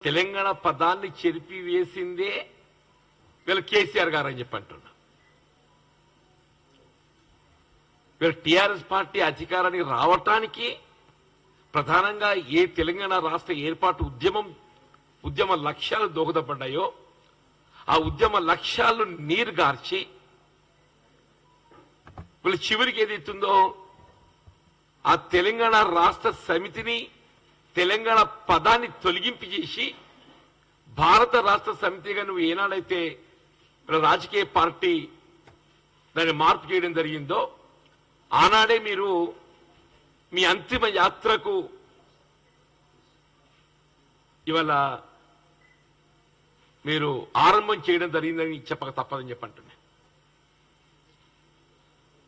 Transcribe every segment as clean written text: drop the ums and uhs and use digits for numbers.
తెలంగాణ పదాన్ని చెరిపి వేసిందే వీళ్ళు కేసీఆర్ గారు అని చెప్పి అంటున్నా. వీళ్ళు టీఆర్ఎస్ పార్టీ అధికారానికి రావటానికి ప్రధానంగా ఏ తెలంగాణ రాష్ట్ర ఏర్పాటు ఉద్యమ లక్ష్యాలు దోహదపడ్డాయో ఆ ఉద్యమ లక్ష్యాలను నీరుగార్చి వీళ్ళు చివరికి ఏదైతుందో ఆ తెలంగాణ రాష్ట్ర సమితిని తెలంగాణ పదాన్ని తొలగింపు చేసి భారత రాష్ట్ర సమితిగా నువ్వు ఏనాడైతే రాజకీయ పార్టీ దాన్ని మార్పు చేయడం జరిగిందో ఆనాడే మీరు మీ అంతిమ యాత్రకు ఇవాళ మీరు ఆరంభం చేయడం జరిగిందని చెప్పక తప్పదని చెప్పంటున్నా.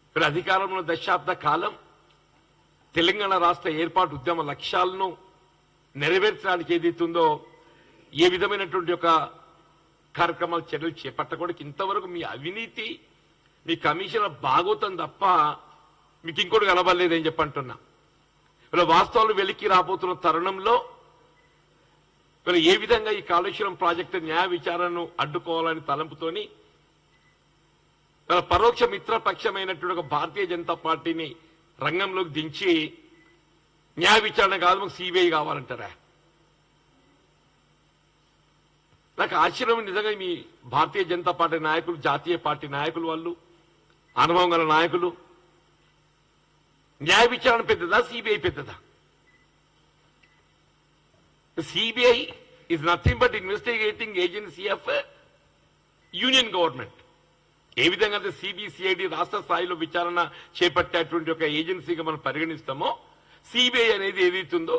ఇప్పుడు అధికారంలో దశాబ్ద కాలం తెలంగాణ రాష్ట్ర ఏర్పాటు ఉద్యమ లక్ష్యాలను నెరవేర్చడానికి ఏదైతుందో ఏ విధమైనటువంటి ఒక కార్యక్రమాలు చర్యలు చేపట్టకూడదు. ఇంతవరకు మీ అవినీతి మీ కమిషనర్ భాగోతం తప్ప మీకు ఇంకోటి కనబడలేదని చెప్పంటున్నా. ఇలా వాస్తవాలు వెలికి రాబోతున్న తరుణంలో ఇలా ఏ విధంగా ఈ కాళేశ్వరం ప్రాజెక్టు న్యాయ విచారణను అడ్డుకోవాలని తలంపుతోని ఇలా పరోక్ష మిత్రపక్షమైనటువంటి ఒక భారతీయ జనతా పార్టీని రంగంలోకి దించి న్యాయ విచారణ కాదు మాకు సిబిఐ కావాలంటారా? నాకు ఆశ్చర్యం. నిజంగా మీ భారతీయ జనతా పార్టీ నాయకులు, జాతీయ పార్టీ నాయకులు, వాళ్ళు అనుభవం గల నాయకులు, న్యాయ విచారణ పెద్దదా సిబిఐ పెద్దదా? CBI is nothing but investigating agency of union government. ఏ విధంగా అయితే సిబిసిఐడి రాష్ట్ర స్థాయిలో విచారణ చేపట్టేటువంటి ఒక ఏజెన్సీగా మనం పరిగణిస్తామో సిబిఐ అనేది ఏదైతుందో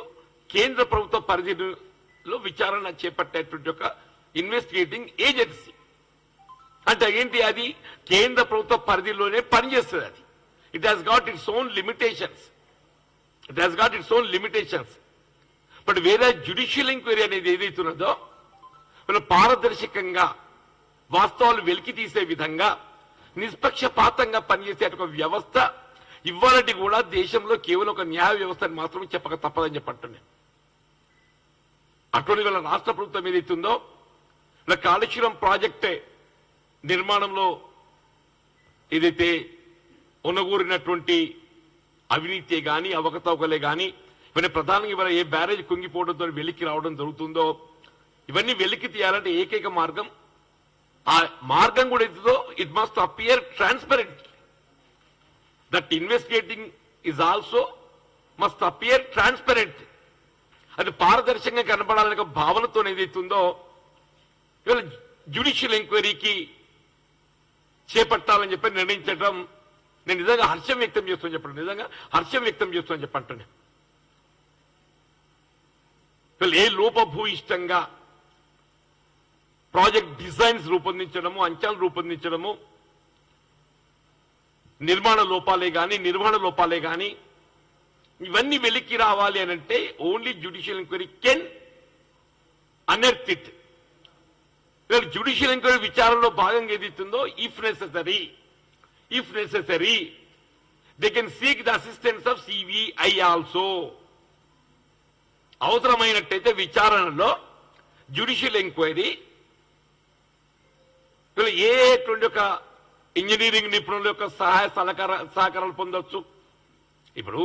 కేంద్ర ప్రభుత్వ పరిధిలో విచారణ చేపట్టేటువంటి ఒక ఇన్వెస్టిగేటింగ్ ఏజెన్సీ. అంటే ఏంటి? అది కేంద్ర ప్రభుత్వ పరిధిలోనే పనిచేస్తుంది. అది it has got its own limitations. But వేరే జ్యుడిషియల్ ఎంక్వైరీ అనేది ఏదైతున్నదో వీళ్ళు పారదర్శకంగా వాస్తవాలు వెలికి తీసే విధంగా నిష్పక్షపాతంగా పనిచేసే ఒక వ్యవస్థ ఇవ్వాలంటే కూడా దేశంలో కేవలం ఒక న్యాయ వ్యవస్థను మాత్రమే చెప్పక తప్పదని చెప్పంటున్నాను. అటువంటి వీళ్ళ రాష్ట్ర ప్రభుత్వం ఏదైతుందో ఇలా కాళేశ్వరం ప్రాజెక్టే నిర్మాణంలో ఏదైతే ఉన్నగూరినటువంటి అవినీతి గాని అవకతవకలే గాని ఇవన్నీ ప్రధానంగా ఇవాళ ఏ బ్యారేజ్ కుంగిపోవడంతో వెలికి రావడం జరుగుతుందో ఇవన్నీ వెలికి తీయాలంటే ఏకైక మార్గం, ఆ మార్గం కూడా ఏదో it must appear transparent. That investigating is also must appear transparent. అది పారదర్శకంగా కనపడాలనే ఒక భావనతో ఏదైతుందో ఇవాళ జ్యుడిషియల్ ఎంక్వైరీకి చేపట్టాలని చెప్పి నిర్ణయించడం నేను నిజంగా హర్షం వ్యక్తం చేస్తాను చెప్పంటున్నాను. ఏ లోపభూయిష్టంగా ప్రాజెక్ట్ డిజైన్స్ రూపొందించడము, అంచనాలు రూపొందించడము, నిర్మాణ లోపాలే గాని ఇవన్నీ వెలికి రావాలి అని అంటే only judicial enquiry can unearth it. Judicial enquiry విచారణలో భాగంగా ఏదైతుందో if necessary they can seek the assistance of CBI also. అవసరమైనట్టయితే విచారణలో జ్యుడిషియల్ ఎంక్వైరీ ఏటువంటి ఒక ఇంజనీరింగ్ నిపుణుల యొక్క సహాయ సహకారాలు పొందొచ్చు. ఇప్పుడు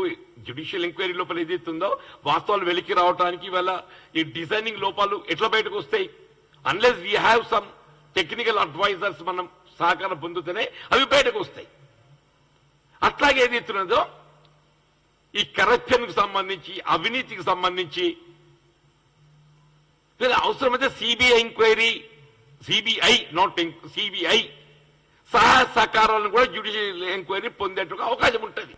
జ్యుడిషియల్ ఎంక్వైరీ లోపల ఏదైతుందో వాస్తవాలు వెలికి రావడానికి ఇవాళ ఈ డిజైనింగ్ లోపాలు ఎట్లా బయటకు వస్తాయి? Unless we have some technical advisers మనం సహకారం పొందుతూనే అవి బయటకు వస్తాయి. అట్లాగే ఏదైతున్నదో ఈ కరప్షన్ కు సంబంధించి, అవినీతికి సంబంధించి అవసరమైతే సిబిఐ సహాయ సహకారాలను కూడా జ్యుడిషియల్ ఎంక్వైరీ పొందేట్టుగా అవకాశం ఉంటుంది.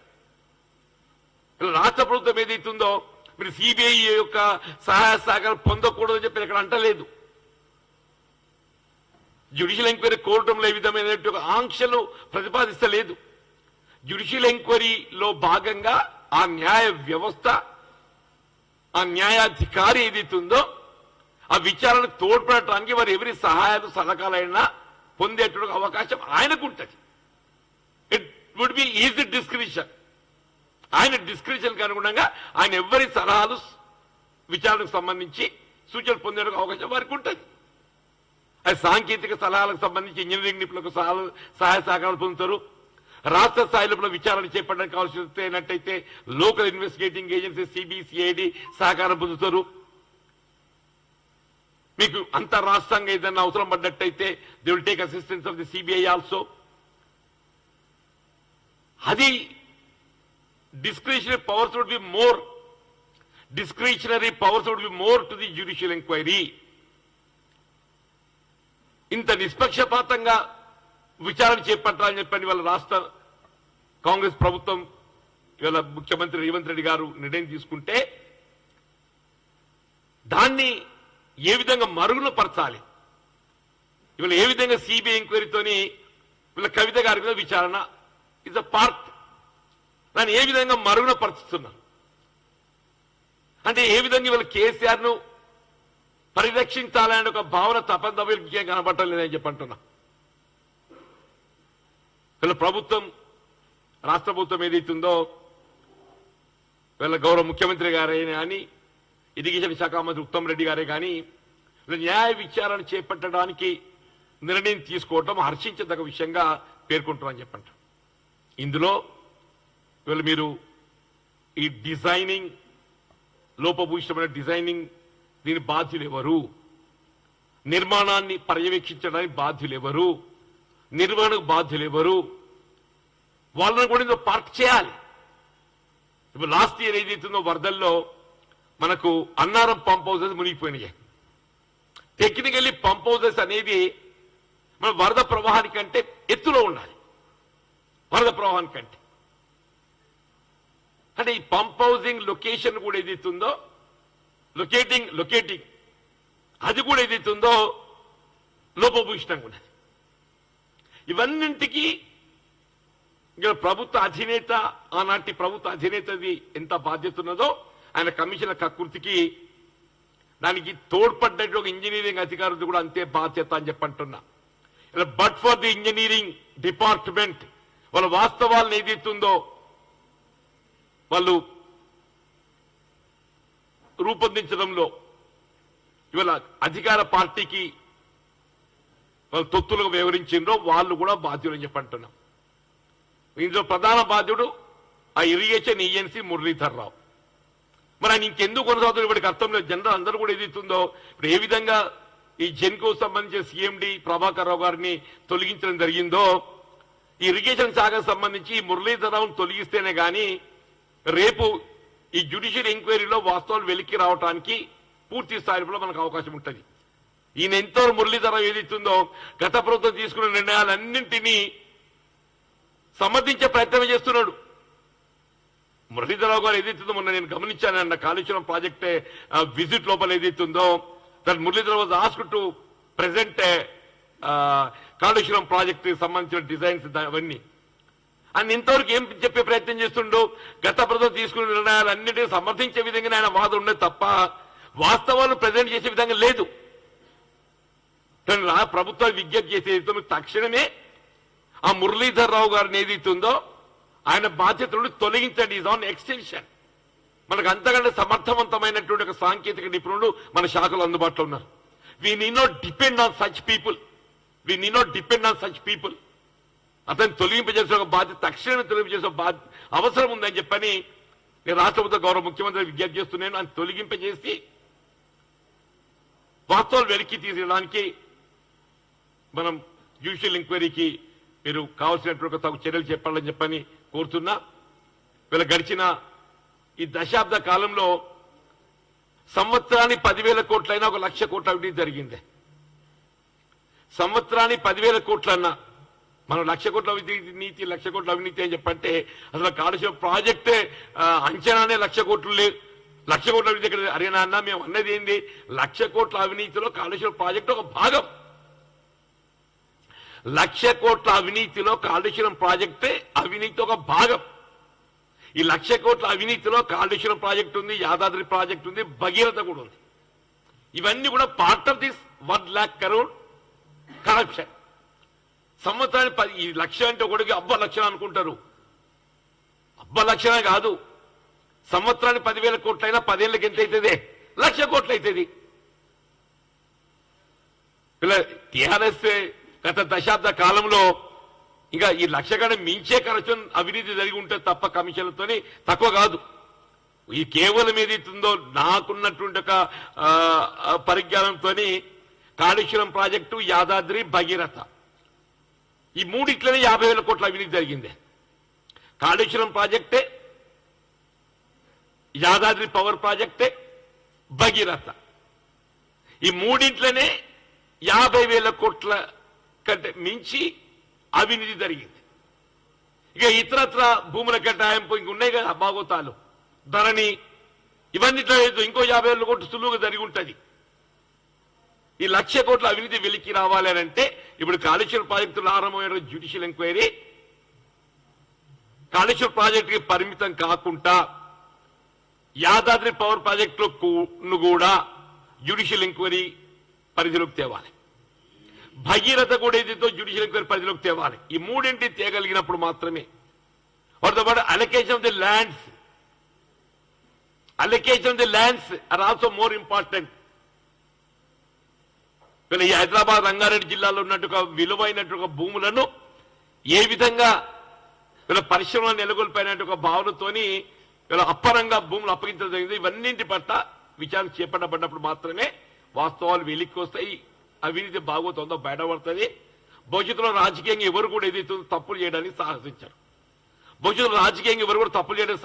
రాష్ట్ర ప్రభుత్వం ఏదైతుందో మీరు సిబిఐ యొక్క సహాయ సహకారం పొందకూడదని చెప్పి ఇక్కడ అంటలేదు. జ్యుడిషియల్ ఎంక్వైరీ కోరటంలో ఏ విధమైన ఆంక్షలు ప్రతిపాదిస్తలేదు. జ్యుడిషియల్ ఎంక్వైరీలో భాగంగా ఆ న్యాయ వ్యవస్థ, ఆ న్యాయాధికారి ఏదైతుందో ఆ విచారణకు తోడ్పడటానికి వారు ఎవరి సహాయాలు సలహాలైనా పొందేటువంటి అవకాశం ఆయనకు ఉంటుంది. It would be his discretion. ఆయన డిస్క్రిషన్ కు అనుగుణంగా ఆయన ఎవరి సలహాలు విచారణకు సంబంధించి సూచనలు పొందేందుకు అవకాశం వారికి ఉంటుంది. అది సాంకేతిక సలహాలకు సంబంధించి ఇంజనీరింగ్ నిపుణులకు సహాయ సహకారాలు పొందుతారు. రాష్ట్ర స్థాయిలో విచారణ చేపట్టడానికి కావాల్సినట్టయితే లోకల్ ఇన్వెస్టిగేటింగ్ ఏజెన్సీ సిబిసిఐడి సహకారం పొందుతారు. మీకు అంతర్రాష్ట్రంగా ఏదైనా అవసరం పడ్డట్టయితే they will take assistance of the CBI also. అది discretionary powers would be more. Discretionary powers would be more to the judicial inquiry. ఇంత నిష్పక్షపాతంగా విచారణ చేపట్టాలని చెప్పని వాళ్ళ రాష్ట్ర కాంగ్రెస్ ప్రభుత్వం ఇవాళ ముఖ్యమంత్రి రేవంత్ రెడ్డి గారు నిర్ణయం తీసుకుంటే దాన్ని ఏ విధంగా మరుగున పరచాలి, ఇవాళ ఏ విధంగా సిబిఐ ఎంక్వైరీతోని వీళ్ళ కవిత గారి మీద విచారణ ఇస్ అ పార్ట్, దాన్ని ఏ విధంగా మరుగున పరుస్తున్నారు అంటే ఏ విధంగా వీళ్ళ కేసీఆర్ ను పరిరక్షించాలనే ఒక భావన తప్ప వీళ్ళకి కనబడటం లేదని చెప్పంటున్నా. వీళ్ళ ప్రభుత్వం రాష్ట్ర ప్రభుత్వం ఏదైతుందో వీళ్ళ గౌరవ ముఖ్యమంత్రి గారే కానీ ఇరిగేషన్ శాఖ మంత్రి ఉత్తమ్ రెడ్డి గారే కానీ న్యాయ విచారణ చేపట్టడానికి నిర్ణయం తీసుకోవటం హర్షించదగ్గ విషయంగా పేర్కొంటామని చెప్పంట. ఇందులో వీళ్ళు మీరు ఈ డిజైనింగ్ లోపభూయిష్టమైన డిజైనింగ్ దీని బాధ్యులు ఎవరు, నిర్మాణాన్ని పర్యవేక్షించడానికి బాధ్యులు ఎవరు, నిర్వహణకు బాధ్యులు ఎవరు, వాళ్ళని కూడా ఇందులో పార్ట్ చేయాలి. ఇప్పుడు లాస్ట్ ఇయర్ ఏదైతుందో వరదల్లో మనకు అన్నారం పంప్ హౌసెస్ మునిగిపోయినాయి. టెక్నికల్లీ పంప్ హౌసెస్ అనేది మన వరద ప్రవాహానికంటే ఎత్తులో ఉండాలి. వరద ప్రవాహానికంటే అంటే ఈ పంప్ హౌసింగ్ లొకేషన్ కూడా ఏదైతుందో లొకేటింగ్ అది కూడా ఏదైతుందో లోపభూయిష్టంగా ఉన్నది. ఇవన్నింటికి ఇక్కడ ప్రభుత్వ అధినేత ఆనాటి ప్రభుత్వ అధినేతది ఎంత బాధ్యత ఉన్నదో ఆయన కమిషనర్ కకృతికి దానికి తోడ్పడ్డట్టు ఒక ఇంజనీరింగ్ అధికారులు కూడా అంతే బాధ్యత అని చెప్పంటున్నా. But for the engineering department వాళ్ళ వాస్తవాలను ఏదైతుందో వాళ్ళు రూపొందించడంలో ఇవాళ అధికార పార్టీకి వాళ్ళు తొత్తులుగా వ్యవహరించిండ్రో వాళ్ళు కూడా బాధ్యులని చెప్పంటున్నాం. ఇందులో ప్రధాన బాధ్యుడు ఆ ఇరిగేషన్ ఏజెన్సీ మురళీధర్ రావు. మరి ఆయన ఇంకెందుకు కొనసాగుతుంది ఇప్పటికి అర్థం లేదు. జనరల్ అందరూ కూడా ఏదైతుందో ఇప్పుడు ఏ విధంగా ఈ జెన్కో సంబంధించిన సీఎండి ప్రభాకర్ రావు గారిని తొలగించడం జరిగిందో ఈ ఇరిగేషన్ శాఖకు సంబంధించి మురళీధర్ రావును తొలగిస్తేనే గాని రేపు ఈ జ్యుడిషియల్ ఎంక్వైరీలో వాస్తవాలు వెలికి రావడానికి పూర్తి స్థాయిలో మనకు అవకాశం ఉంటుంది. ఈయన ఎంతో మురళీధర్ రావు ఏదైతుందో గత ప్రభుత్వం తీసుకున్న నిర్ణయాలన్నింటినీ సమర్థించే ప్రయత్నం చేస్తున్నాడు. మురళీధరరావు గారు ఏదైతుందో మొన్న నేను గమనించాను అన్న కాళేశ్వరం ప్రాజెక్టే విజిట్ లోపల ఏదైతుందో that Muralidhar Rao was asked to present Kaleshwaram project సంబంధించిన డిజైన్స్ అవన్నీ ఆయన ఇంతవరకు ఏం చెప్పే ప్రయత్నం చేస్తుండో గత ప్రభుత్వం తీసుకున్న నిర్ణయాలన్నింటినీ సమర్థించే విధంగానే ఆయన వాదం ఉండేది తప్ప వాస్తవాలు ప్రజెంట్ చేసే విధంగా లేదు. ప్రభుత్వాలు విజ్ఞప్తి చేసే తక్షణమే ఆ మురళీధర్ రావు గారిని ఏదైతుందో ఆయన బాధ్యతలను తొలగించండి. Is on extension. మనకు అంతకంటే సమర్థవంతమైనటువంటి ఒక సాంకేతిక నిపుణులు మన శాఖలో అందుబాటులో ఉన్నారు. We need not depend on such people. అతను తొలగింపజేసే ఒక బాధ్యత తక్షణమే తొలగింపజేసే అవసరం ఉందని చెప్పని నేను రాష్ట్ర ప్రభుత్వ గౌరవ ముఖ్యమంత్రి విజ్ఞప్తి చేస్తున్నాను. ఆయన తొలగింపజేసి వాస్తవాలు వెలికి తీసేయడానికి మనం జ్యుడిషియల్ ఎంక్వైరీకి మీరు కావాల్సినటువంటి తగు చర్యలు చెప్పాలని చెప్పని కోరుతున్నా. వీళ్ళ గడిచిన ఈ దశాబ్ద కాలంలో సంవత్సరానికి 10,000 కోట్లైనా 1,00,000 కోట్ల అవినీతి జరిగింది. సంవత్సరానికి 10,000 కోట్లన్నా మనం 1,00,000 కోట్ల అవినీతి 1,00,000 కోట్ల అవినీతి అని చెప్పంటే అసలు కాళేశ్వరం ప్రాజెక్టే అంచనానే 1,00,000 కోట్లు లేదు. 1,00,000 కోట్ల అవినీతి ఇక్కడ అరేనా అన్నా మేము అన్నది ఏంది 1,00,000 కోట్ల అవినీతిలో కాళేశ్వరం ప్రాజెక్టు ఒక భాగం. 1,00,000 కోట్ల అవినీతిలో కాళేశ్వరం ప్రాజెక్టే అవినీతి ఒక భాగం. ఈ 1,00,000 కోట్ల అవినీతిలో కాళేశ్వరం ప్రాజెక్టు ఉంది, యాదాద్రి ప్రాజెక్టు ఉంది, భగీరథ కూడా ఉంది. ఇవన్నీ కూడా part of this 1,00,000 crore corruption. సంవత్సరానికి ఈ 1,00,000 అంటే ఒకటికి అబ్బా 1,00,000 అనుకుంటారు. అబ్బా 1,00,000 కాదు. సంవత్సరానికి 10,000 కోట్లైనా 10 ఏళ్ళకి ఎంత అవుతుంది? 1,00,000 కోట్లు అవుతుంది. టిఆర్ఎస్ గత దశాబ్ద కాలంలో ఇంకా ఈ 1,00,000 కన్నా మించే కరప్షన్ అవినీతి జరిగి ఉంటే తప్ప కమిషన్లతోని తక్కువ కాదు. ఈ కేవలం ఏదైతుందో నాకున్నటువంటి ఒక పరిజ్ఞానంతో కాళేశ్వరం ప్రాజెక్టు, యాదాద్రి, భగీరథ ఈ మూడిట్లనే 50,000 కోట్ల అవినీతి జరిగింది. కాళేశ్వరం ప్రాజెక్టే, యాదాద్రి పవర్ ప్రాజెక్టే, భగీరథ ఈ మూడింట్లనే 50,000 కోట్ల కంటే మించి అవినీతి జరిగింది. ఇక ఇతరత్ర భూముల కేటాయింపు ఇంక ఉన్నాయి కదా భాగోతాలు, ధరణి, ఇవన్నిట్లో ఇంకో 50,000 కోట్లు సులువుగా జరిగి ఉంటుంది. ఈ 1,00,000 కోట్ల అవినీతి వెలికి రావాలి అంటే ఇప్పుడు కాళేశ్వరం ప్రాజెక్టులో ఆరంభమైన జ్యుడిషియల్ ఎంక్వైరీ కాళేశ్వరం ప్రాజెక్టుకి పరిమితం కాకుండా యాదాద్రి పవర్ ప్రాజెక్టును కూడా జ్యుడిషియల్ ఎంక్వైరీ పరిధిలోకి తేవాలి. భగీరథ కూడా ఏదైతే జ్యుడిషియల్ ఎంక్వైరీ పరిధిలోకి తేవాలి. ఈ మూడింటి తేగలిగినప్పుడు మాత్రమే వాటితో allocation of the lands, allocation of the lands are also more important. వీళ్ళ ఈ హైదరాబాద్, రంగారెడ్డి జిల్లాలో ఉన్నట్టుగా విలువైనట్టుగా భూములను ఏ విధంగా వీళ్ళ పరిశ్రమలు నెలకొల్పైనట్టుగా భావనతోని వీళ్ళ అప్పరంగా భూములు అప్పగించడం జరిగింది. ఇవన్నింటి పట్ల విచారణ చేపట్టబడినప్పుడు మాత్రమే వాస్తవాలు వెలికి వస్తాయి, అవినీతి బాగోతుందో బయటపడుతుంది. భవిష్యత్తులో రాజకీయంగా ఎవరు కూడా ఏదైతే తప్పులు చేయడానికి సాహసించారు. భవిష్యత్తులో రాజకీయంగా ఎవరు కూడా తప్పులు చేయడానికి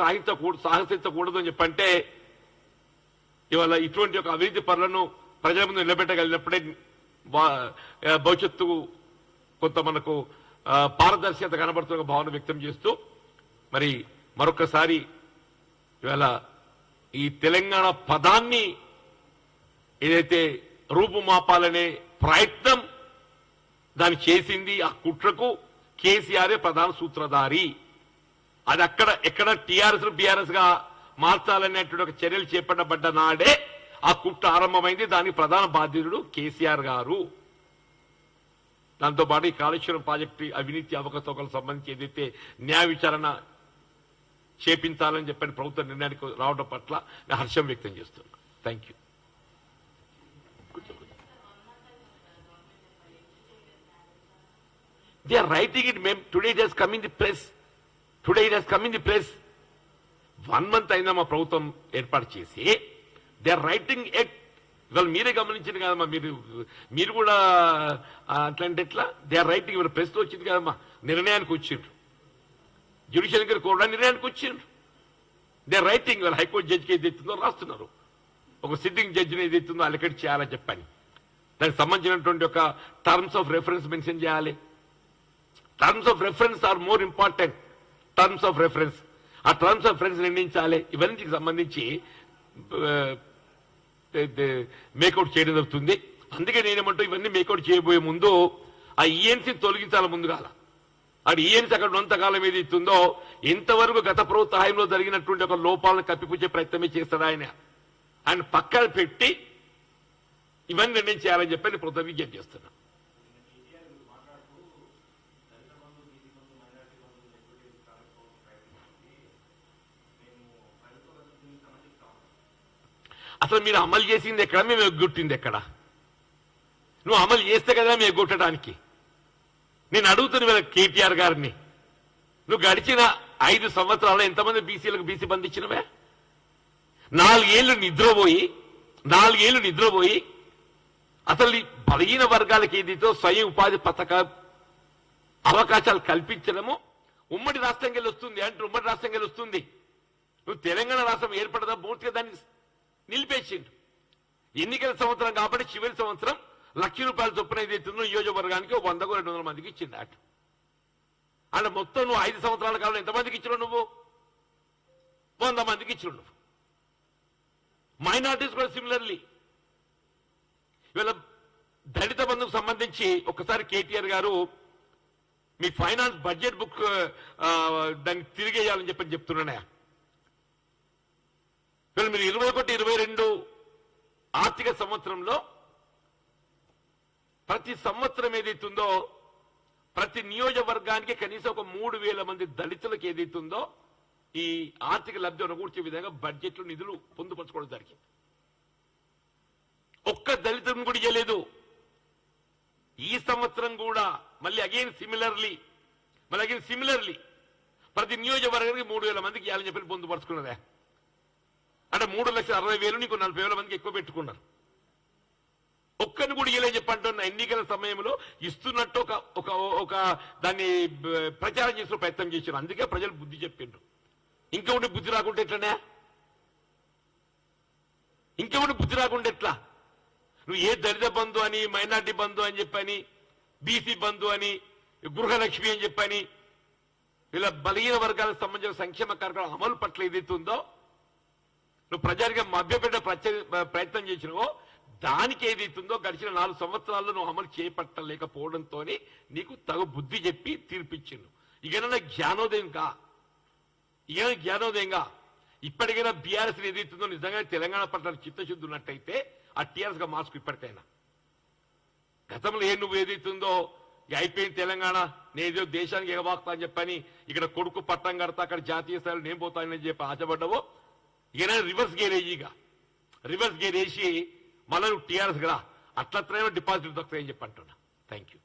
సాహసించకూడదు అని చెప్పంటే ఇవాళ ఇటువంటి ఒక అవినీతి పనులను ప్రజల ముందు నిలబెట్టగలిగినప్పుడే భవిష్యత్తు కొంత మనకు పారదర్శకత కనబడుతున్న భావన వ్యక్తం చేస్తూ మరి మరొకసారి ఇవాళ ఈ తెలంగాణ పదాన్ని ఏదైతే రూపుమాపాలనే ప్రయత్నం దాన్ని చేసింది, ఆ కుట్రకు కేసీఆర్ ప్రధాన సూత్రధారి. అది ఎక్కడ టీఆర్ఎస్ బీఆర్ఎస్ గా మార్చాలనేటువంటి ఒక చర్యలు చేపట్టబడ్డ నాడే ఆ కుట్ర ఆరంభమైంది. దానికి ప్రధాన బాధ్యుడు కేసీఆర్ గారు. దాంతోపాటు ఈ కాళేశ్వరం ప్రాజెక్టు అవినీతి అవకతవకలకు సంబంధించి ఏదైతే న్యాయ విచారణ చేపించాలని చెప్పని ప్రభుత్వ నిర్ణయానికి రావడం పట్ల నేను హర్షం వ్యక్తం చేస్తున్నాను. Thank you. They are writing it, ma'am. Today it has come in the press. Today it has come in the press. 1 month అయినా మా ప్రభుత్వం ఏర్పాటు చేసి దే ఆర్ రైటింగ్ ఎట్. ఇవాళ మీరే గమనించింది కదమ్మా, మీరు కూడా అట్లాంటి ఎట్లా దే ఆర్ రైటింగ్. ఇవాళ ప్రెస్ వచ్చింది కదమ్మా, నిర్ణయానికి వచ్చిండ్రు, జ్యుడిషియల్ గారు కూడా నిర్ణయానికి వచ్చిండ్రు. They are writing. ఇవాళ హైకోర్టు జడ్జికి ఏదైతుందో రాస్తున్నారు, ఒక సిట్టింగ్ జడ్జిని ఏదైతుందో అలకెట్ చేయాలని చెప్పని దానికి సంబంధించినటువంటి ఒక టర్మ్స్ ఆఫ్ రెఫరెన్స్ మెన్షన్ చేయాలి. Terms of reference are more important. Terms of reference, ఆ టర్మ్స్ ఆఫ్ రెఫరెన్స్ నిర్ణయించాలి. ఇవన్నిటికి సంబంధించి మేకౌట్ చేయడం జరుగుతుంది. అందుకే నేనేమంటూ ఇవన్నీ మేకౌట్ చేయబోయే ముందు ఆ ఈఎన్సీని తొలగించాలి ముందుగాల. అది ఈఎన్సీ అక్కడ ఉన్నంతకాలం ఏది ఇస్తుందో ఇంతవరకు గత ప్రభుత్వ హాయంలో జరిగినటువంటి ఒక లోపాలను కప్పిపుచ్చే ప్రయత్నమే చేస్తాడు ఆయన. ఆయన పక్కన పెట్టి ఇవన్నీ నిర్ణయం చేయాలని చెప్పి ప్రభుత్వం విజ్ఞప్తి చేస్తున్నాను. అసలు మీరు అమలు చేసింది ఎక్కడ, మేము ఎగ్గొట్టింది ఎక్కడ? నువ్వు అమలు చేస్తే కదా మేము ఎగ్గొట్టడానికి. నేను అడుగుతున్న వీళ్ళ కేటీఆర్ గారిని, నువ్వు గడిచిన 5 సంవత్సరాల్లో ఎంతమంది బీసీలకు బీసీ బంధు ఇచ్చినవే? 4 ఏళ్లు నిద్రపోయి అసలు బలహీన వర్గాలకు ఏదైతే స్వయం ఉపాధి పథక అవకాశాలు కల్పించడము ఉమ్మడి రాష్ట్రంకి వెళ్ళి వస్తుంది అంటే ఉమ్మడి రాష్ట్రంకి వెళ్ళి వస్తుంది. నువ్వు తెలంగాణ రాష్ట్రం ఏర్పడదా పూర్తిగా దాన్ని నిలిపేసిండు. ఎన్నికల సంవత్సరం కాబట్టి చివరి సంవత్సరం ₹1,00,000 చొప్పున ఏదైతుందో నియోజకవర్గానికి 100-200 మందికి ఇచ్చింది అటు. అలా మొత్తం నువ్వు 5 సంవత్సరాల కాలంలో ఎంతమందికి ఇచ్చినావు? నువ్వు 100 మందికి ఇచ్చినావు. నువ్వు మైనార్టీస్ కూడా సిమిలర్లీ. ఇవాళ దళిత బంధుకు సంబంధించి ఒకసారి కేటీఆర్ గారు మీ ఫైనాన్స్ బడ్జెట్ బుక్ దాన్ని తిరిగేయాలని చెప్పని చెప్తున్నానే. వీళ్ళు మీరు 21-22 ఆర్థిక సంవత్సరంలో ప్రతి సంవత్సరం ఏదైతుందో ప్రతి నియోజకవర్గానికి కనీసం ఒక 3,000 మంది దళితులకు ఏదైతుందో ఈ ఆర్థిక లబ్ధి అనుకూర్చే విధంగా బడ్జెట్లో నిధులు పొందుపరచుకోవడం జరిగింది. ఒక్క దళితులను కూడా ఇవ్వలేదు. సంవత్సరం కూడా మళ్ళీ అగైన్ సిమిలర్లీ ప్రతి నియోజకవర్గానికి 3,000 మందికి ఇవ్వాలని చెప్పి పొందుపరుచుకున్నదే. అంటే 3,60,000 నీకు 40,000 మందికి ఎక్కువ పెట్టుకున్నారు. ఒక్కరిని కూడా ఇవ్వలే చెప్పంటున్న ఎన్నికల సమయంలో ఇస్తున్నట్టు ఒక దాన్ని ప్రచారం చేసిన ప్రయత్నం చేశారు. అందుకే ప్రజలు బుద్ధి చెప్పిండ్రు. ఇంకా ఉండి బుద్ధి రాకుంటే ఎట్లనే? ఇంకా ఉండి బుద్ధి రాకుంటే ఎట్లా? నువ్వు ఏ దళిత బంధు అని, మైనార్టీ బంధు అని చెప్పని, బీసీ బంధు అని, గృహలక్ష్మి అని చెప్పని, ఇలా బలహీన వర్గాలకు సంబంధించిన సంక్షేమ కార్యక్రమం అమలు పట్ల ఏదైతుందో నువ్వు ప్రజానికి మభ్యపెట్టే ప్రయత్నం చేసినవో దానికి ఏదైతుందో గడిచిన 4 సంవత్సరాల్లో నువ్వు అమలు చేపట్టలేకపోవడంతో నీకు తగు బుద్ధి చెప్పి తీర్పిచ్చిండు. ఇకైనా జ్ఞానోదయంగా ఇప్పటికైనా బీఆర్ఎస్ ఏదైతుందో నిజంగా తెలంగాణ పట్ల చిత్తశుద్ధి ఉన్నట్టయితే ఆ టీఆర్ఎస్ గా మార్చుకు. ఇప్పటికైనా గతంలో నువ్వు ఏదైతుందో అయిపోయింది తెలంగాణ, నేనేదో దేశానికి ఎగబాక్తా అని చెప్పని ఇక్కడ కొడుకు పట్టం కడతా అక్కడ జాతీయ స్థాయిలో నేను పోతానని చెప్పి ఆశపడ్డావో ఇక రివర్స్ గేర్ వేసి మళ్ళీ నువ్వు టీఆర్ఎస్ కదా అట్లనే డిపాజిట్ దొరుకుతాయని చెప్పి అంటున్నా. Thank you.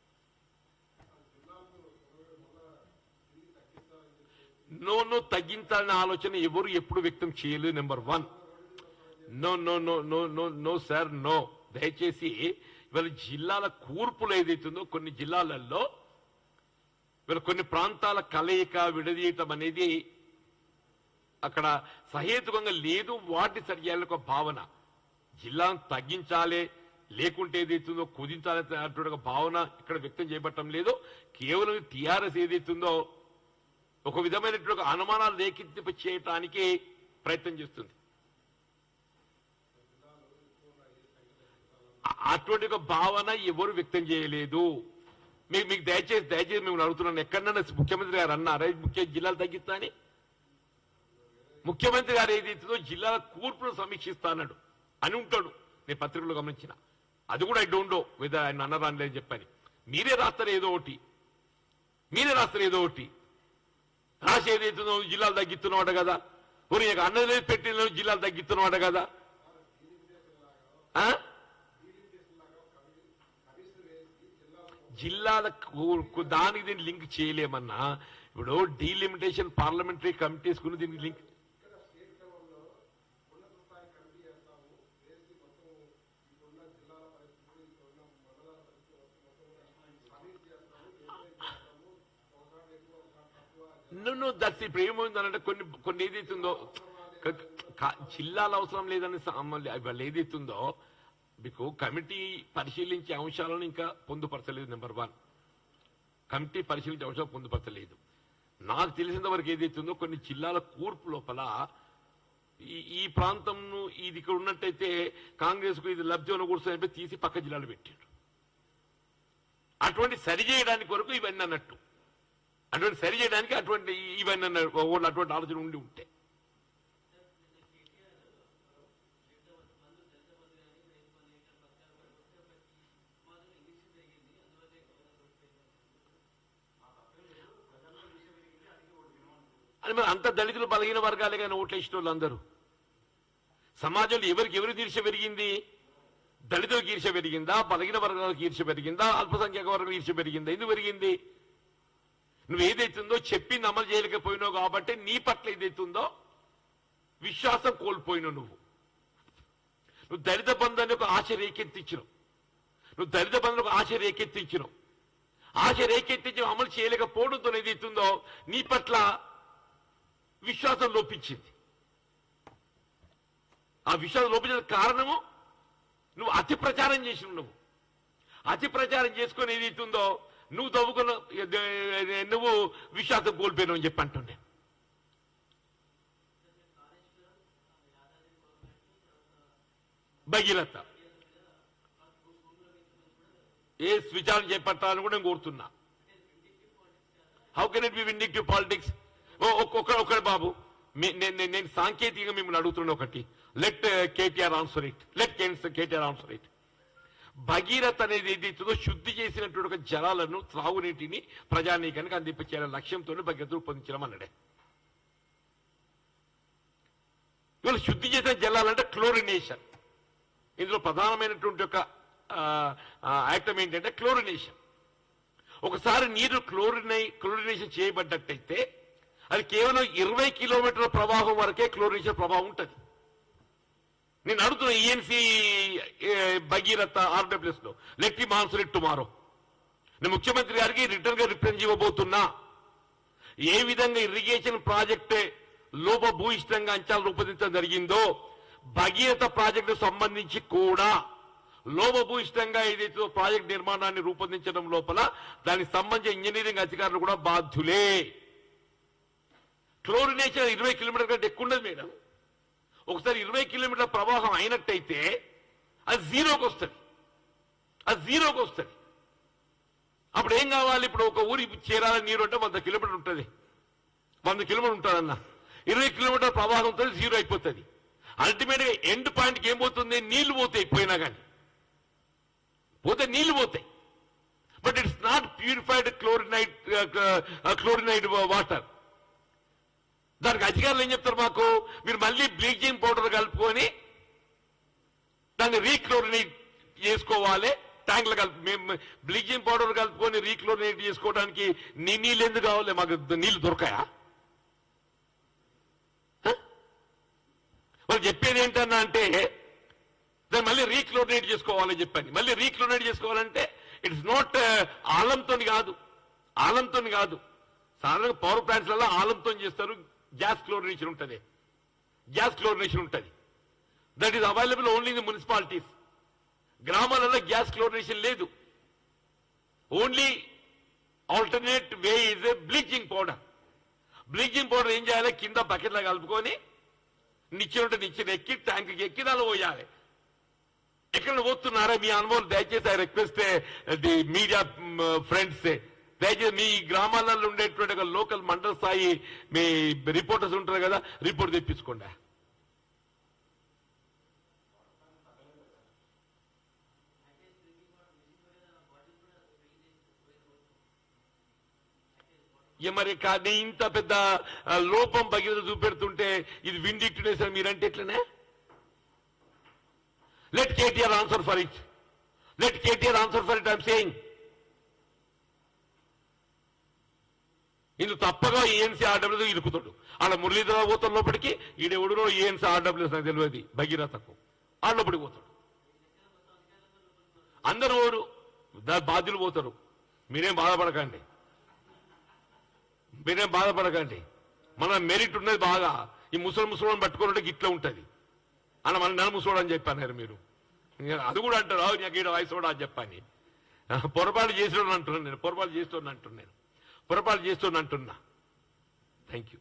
నో తగ్గించాలనే ఆలోచన ఎవరు ఎప్పుడు వ్యక్తం చేయలేదు. Number 1 no sir no. దయచేసి ఇవాళ జిల్లాల కూర్పులు ఏదైతుందో కొన్ని జిల్లాలలో ఇవాళ కొన్ని ప్రాంతాల కలయిక విడదీయటం అనేది అక్కడ సహేతుకంగా లేదు. వాటి సరిచేయాలని ఒక భావన, జిల్లాను తగ్గించాలి లేకుంటే ఏదైతుందో కుదించాలి అటువంటి ఒక భావన ఇక్కడ వ్యక్తం చేయబట్టం లేదు. కేవలం టీఆర్ఎస్ ఏదైతుందో ఒక విధమైనటువంటి అనుమానాలు రేకెత్తింప చేయటానికి ప్రయత్నం చేస్తుంది. అటువంటి ఒక భావన ఎవరు వ్యక్తం చేయలేదు. మీకు దయచేసి మేము అడుగుతున్నాను, ఎక్కడన్నా ముఖ్యమంత్రి గారు అన్నారా జిల్లాలు తగ్గిస్తా అని? ముఖ్యమంత్రి గారు ఏదైతుందో జిల్లాల కూర్పును సమీక్షిస్తా అన్నాడు అని ఉంటాడు. నేను పత్రికలు గమనించిన అది కూడా ఐ డోంట్ నో వెదర్ ఆయన అన్నరాని అని చెప్పని. మీరే రాస్తారు ఏదో ఒకటి రాసి ఏదైతుందో జిల్లాలు తగ్గిస్తున్నావాట కదా. ఊరి అన్నది లేదు పెట్టిన జిల్లాలు తగ్గిస్తున్నావాట కదా. జిల్లాల దానికి దీన్ని లింక్ చేయలేమన్నా. ఇప్పుడు డీలిమిటేషన్ పార్లమెంటరీ కమిటీస్ గురించి దీనికి లింక్ దట్స్ ఇప్పుడు ఏమైందనంటే కొన్ని ఏదైతుందో జిల్లాల అవసరం లేదని వాళ్ళు ఏదైతుందో మీకు కమిటీ పరిశీలించే అంశాలను ఇంకా పొందుపరచలేదు. నెంబర్ 1 కమిటీ పరిశీలించే అంశాలు పొందుపరచలేదు. నాకు తెలిసినంత వరకు ఏదైతుందో కొన్ని జిల్లాల కూర్పు లోపల ఈ ప్రాంతం ఇది ఇక్కడ ఉన్నట్టయితే కాంగ్రెస్ కు ఇది లబ్ధి అనకూడదు తీసి పక్క జిల్లాలు పెట్టాడు. అటువంటి సరిచేయడానికి వరకు ఇవన్నీ అన్నట్టు, అటువంటి సరిచేయడానికి అటువంటి ఇవన్నీ అటువంటి ఆలోచన ఉండి ఉంటే అని మరి అంత దళితులు బలహీన వర్గాలే కానీ ఓట్లేసిన వాళ్ళు అందరూ సమాజంలో ఎవరు ఈర్ష పెరిగింది? దళితులకు ఈర్ష పెరిగిందా? బలహీన వర్గాలకు ఈర్ష పెరిగిందా? అల్పసంఖ్యాక వర్గం ఈర్ష పెరిగిందా? ఎందుకు పెరిగింది? నువ్వు ఏదైతుందో చెప్పింది అమలు చేయలేకపోయినావు కాబట్టి నీ పట్ల ఏదైతుందో విశ్వాసం కోల్పోయినావు. నువ్వు దళిత బంధాన్ని ఒక ఆశ రేకెత్తించినావు. ఆశ రేకెత్తించి అమలు చేయలేకపోవడంతో ఏదైతుందో నీ పట్ల విశ్వాసం లోపించింది. ఆ విశ్వాసం లోపించిన కారణము నువ్వు అతి ప్రచారం చేసినావు. నువ్వు అతి ప్రచారం చేసుకొని ఏదైతుందో నువ్వు తవ్వుకున్న నువ్వు విశ్వాసం కోల్పోయినావు అని చెప్పి అంటుండే. భగీరథ విచారణ చేపట్టాలని కూడా నేను కోరుతున్నా. How can it be vindictive politics? ఒక్కడే బాబు, నేను సాంకేతికంగా మిమ్మల్ని అడుగుతున్నా ఒకటి. Let KTR answer it. Bhagiratha అనేది ఏదైతుందో శుద్ధి చేసినటువంటి ఒక జలాలను, త్రాగునీటిని ప్రజానీకానికి అందించాలనే లక్ష్యంతో భగీరథ రూపొందించడం అన్నాడే. ఇవాళ శుద్ధి చేసిన జలాలంటే క్లోరినేషన్. ఇందులో ప్రధానమైనటువంటి ఒక ఐటమ్ ఏంటంటే క్లోరినేషన్. ఒకసారి నీరు క్లోరినేషన్ చేయబడ్డట్టయితే అది కేవలం 20 కిలోమీటర్ల ప్రవాహం వరకే క్లోరినేషన్ ప్రభావం ఉంటుంది. నేను అడుగుతున్నా ఈఎన్సీ భగీరథ ఆర్డబ్ల్యూఎస్ లో let him answer it tomorrow. నేను ముఖ్యమంత్రి గారికి రిటర్న్ గా రిప్రజెంట్ ఇవ్వబోతున్నా. ఏ విధంగా ఇరిగేషన్ ప్రాజెక్టే లోపభూయిష్టంగా అంచనాలు రూపొందించడం జరిగిందో భగీరథ ప్రాజెక్టు సంబంధించి కూడా లోపభూయిష్టంగా ఏదైతే ప్రాజెక్ట్ నిర్మాణాన్ని రూపొందించడం లోపల దానికి సంబంధించిన ఇంజనీరింగ్ అధికారులు కూడా బాధ్యులే. క్లోరినేషన్ 20 కిలోమీటర్ కంటే ఎక్కువ ఉండదు మేడం. ఒకసారి 20 కిలోమీటర్ల ప్రవాహం అయినట్టయితే అది జీరోకి వస్తుంది. అప్పుడు ఏం కావాలి? ఇప్పుడు ఒక ఊరికి చేరాలని నీరు అంటే 100 కిలోమీటర్ ఉంటుంది. 100 కిలోమీటర్ ఉంటుందన్న 20 కిలోమీటర్ ప్రవాహంతో జీరో అయిపోతుంది. అల్టిమేట్ గా ఎండ్ పాయింట్కి ఏం పోతుంది? నీళ్లు పోతాయి. పోయినా కానీ నీళ్లు పోతాయి. But it's not purified క్లోరినైడ్ water. దానికి అధికారులు ఏం చెప్తారు మాకు? మీరు మళ్ళీ బ్లీచింగ్ పౌడర్ కలుపుకొని దాన్ని రీక్లోరినేట్ చేసుకోవాలి. ట్యాంక్లు మేము బ్లీచింగ్ పౌడర్ కలుపుకొని రీక్లోరినేట్ చేసుకోవడానికి నీళ్ళు ఎందుకు కావాలి? మాకు నీళ్లు దొరకాయా? వాళ్ళు చెప్పేది ఏంటన్నా అంటే దాన్ని మళ్ళీ రీక్లోరినేట్ చేసుకోవాలని చెప్పండి. మళ్ళీ రీక్లోరినేట్ చేసుకోవాలంటే ఇట్స్ నాట్ ఆలంతో కాదు. సాధారణంగా పవర్ ప్లాంట్స్లలో ఆలంతో చేస్తారు. గ్యాస్ క్లోరినేషన్ ఉంటుంది. That is available only in the municipalities. గ్రామాలలో గ్యాస్ క్లోరినేషన్ లేదు. Only alternate way is a bleaching powder. Bleaching powder ఏం చేయాలి? కింద బకెట్లో కలుపుకొని నిచ్చెన ఎక్కి ట్యాంక్కి ఎక్కి దానిలో పోయాలి. ఎక్కడ పోతున్నారా? మీ అనుభవం దయచేసి I request the media friends, దయచేసి మీ గ్రామాలలో ఉండేటువంటి లోకల్ మండల స్థాయి మీ రిపోర్టర్స్ ఉంటారు కదా, రిపోర్ట్ తెప్పించుకోండి. మరి కానీ ఇంత పెద్ద లోపం భగీరథ చూపెడుతుంటే ఇది విండిక్టినెస్ అని మీరంటే ఎట్లనే? Let KTR answer for it. I'm saying ఇందులో తప్పగా ఏఎన్సీ ఆర్డబ్ల్యూఎస్ ఇరుకుతాడు. ఆడ మురళీధర పోతాడు లోపలికి. ఈడెవడునో ఏఎన్సీ ఆర్డబ్ల్యూఎస్ నాకు తెలియదు భగీరథకు. ఆ లోపలికి పోతాడు. అందరూ ఓరు బాధ్యులు పోతారు. మీరేం బాధపడకండి. మన మెరిట్ ఉన్నది బాగా. ఈ ముసలిని పట్టుకోవాలంటే గిట్లా ఉంటుంది అన్న. మన నెల ముసోడు అని చెప్పాను మీరు. అది కూడా అంటారు నాకు ఈడ వయసు కూడా అని చెప్పని. పొరపాటు చేసిన అంటున్నాను. Thank you.